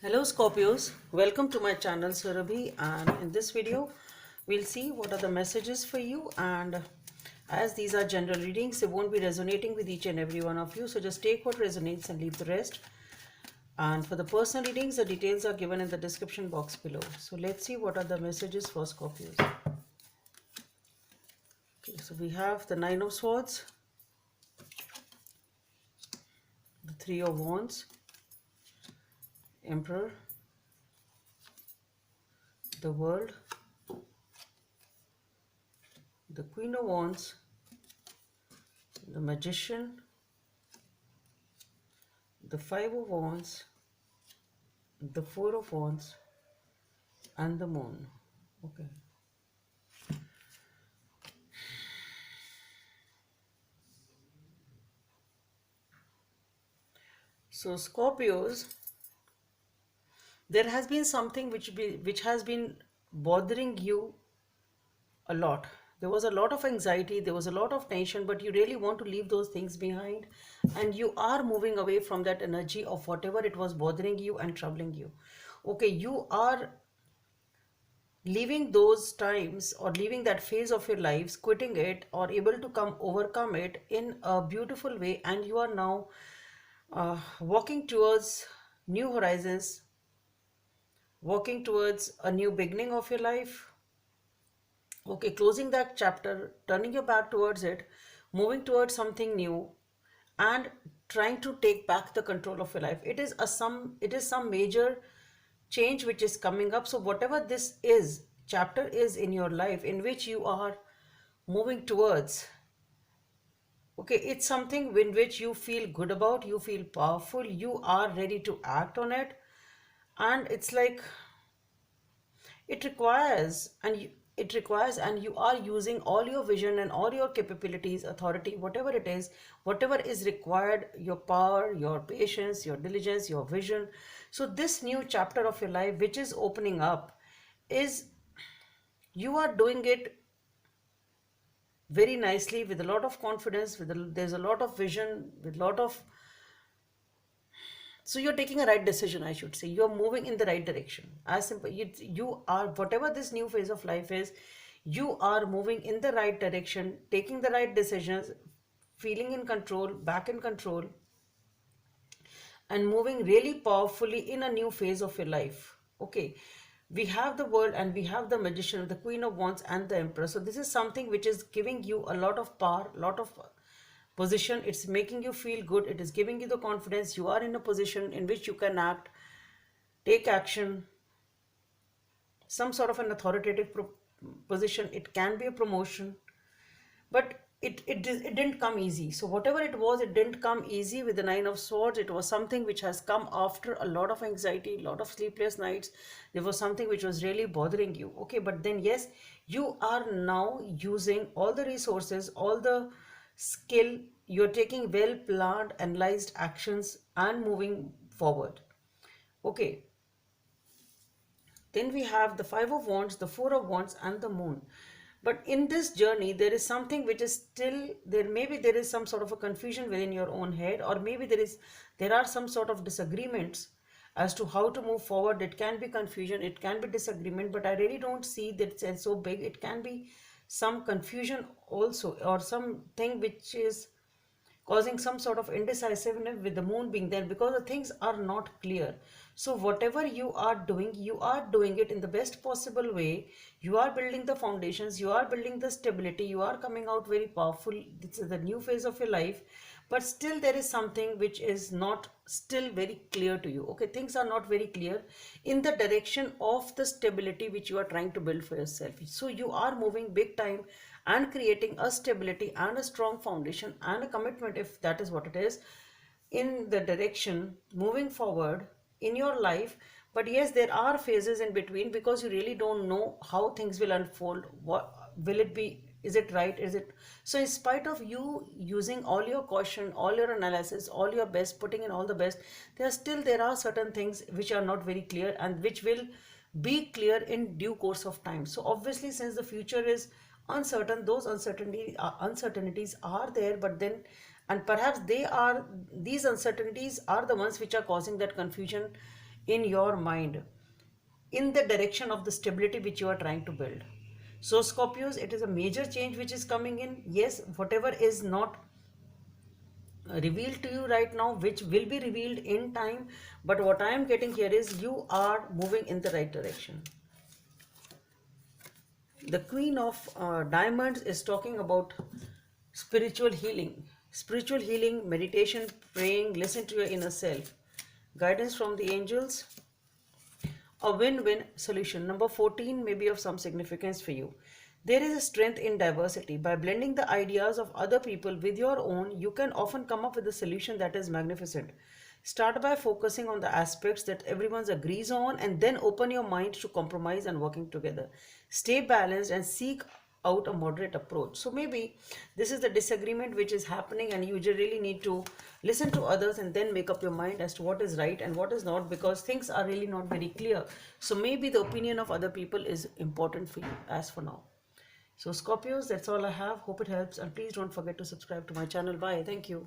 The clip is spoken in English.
Hello Scorpios, welcome to my channel Surabhi, and in this video we'll see what are the messages for you. And as these are general readings, they won't be resonating with each and every one of you, so just take what resonates and leave the rest. And for the personal readings, the details are given in the description box below. So let's see what are the messages for Scorpios. Okay, so we have the Nine of Swords, the Three of Wands, Emperor, the World, the Queen of Wands, the Magician, the Five of Wands, the Four of Wands, and the Moon. Okay. So Scorpios, there has been something which has been bothering you a lot. There was a lot of anxiety, there was a lot of tension, but you really want to leave those things behind, and you are moving away from that energy of whatever it was bothering you and troubling you. Okay, you are leaving those times or leaving that phase of your lives, quitting it or able to come overcome it in a beautiful way, and you are now walking towards new horizons, working towards a new beginning of your life. Okay, closing that chapter, turning your back towards it, moving towards something new, and trying to take back the control of your life. It is some major change which is coming up. So whatever this is chapter is in your life in which you are moving towards, okay, it's something in which you feel good about, you feel powerful, you are ready to act on it. And it's like it requires and you are using all your vision and all your capabilities, authority, whatever is required, your power, your patience, your diligence, your vision. So this new chapter of your life which is opening up is, you are doing it very nicely with a lot of confidence, there's a lot of vision, with a lot of, so you're taking a right decision, I should say. You're moving in the right direction. As simple, you are, whatever this new phase of life is, you are moving in the right direction, taking the right decisions, feeling in control, back in control, and moving really powerfully in a new phase of your life. Okay, we have the World and we have the Magician, the Queen of Wands, and the Emperor. So this is something which is giving you a lot of power, lot of position. It's making you feel good, it is giving you the confidence. You are in a position in which you can act, take action, some sort of an authoritative position. It can be a promotion, but it didn't come easy. So whatever it was, it didn't come easy with the Nine of Swords. It was something which has come after a lot of anxiety, a lot of sleepless nights. There was something which was really bothering you. Okay, but then yes, you are now using all the resources, all the skill. You're taking well planned, analyzed actions and moving forward. Okay, then we have the Five of Wands, the Four of Wands, and the Moon. But in this journey, there is something which is still there. Maybe there is some sort of a confusion within your own head, or maybe there are some sort of disagreements as to how to move forward. It can be confusion, it can be disagreement, but I really don't see that it's so big. It can be some confusion also, or something which is causing some sort of indecisiveness with the Moon being there, because the things are not clear. So whatever you are doing it in the best possible way. You are building the foundations, you are building the stability, you are coming out very powerful. This is the new phase of your life, but still there is something which is not still very clear to you. Okay, things are not very clear in the direction of the stability which you are trying to build for yourself. So you are moving big time and creating a stability and a strong foundation and a commitment, if that is what it is, in the direction moving forward in your life. But yes, there are phases in between, because you really don't know how things will unfold. What will it be? Is it right? Is it so? In spite of you using all your caution, all your analysis, all your best, putting in all the best, there are certain things which are not very clear, and which will be clear in due course of time. So obviously, since the future is uncertain, those uncertainties are there. But then, and perhaps these uncertainties are the ones which are causing that confusion in your mind in the direction of the stability which you are trying to build. So, Scorpios, it is a major change which is coming in. Yes, whatever is not revealed to you right now, which will be revealed in time, but what I am getting here is you are moving in the right direction. The Queen of Diamonds is talking about spiritual healing, meditation, praying, listen to your inner self, guidance from the angels, a win-win solution. Number 14 may be of some significance for you. There is a strength in diversity. By blending the ideas of other people with your own, you can often come up with a solution that is magnificent. Start by focusing on the aspects that everyone agrees on and then open your mind to compromise and working together. Stay balanced and seek out a moderate approach. So maybe this is the disagreement which is happening, and you really need to listen to others and then make up your mind as to what is right and what is not, because things are really not very clear. So maybe the opinion of other people is important for you as for now. So Scorpios, that's all I have. Hope it helps, and please don't forget to subscribe to my channel. Bye. Thank you.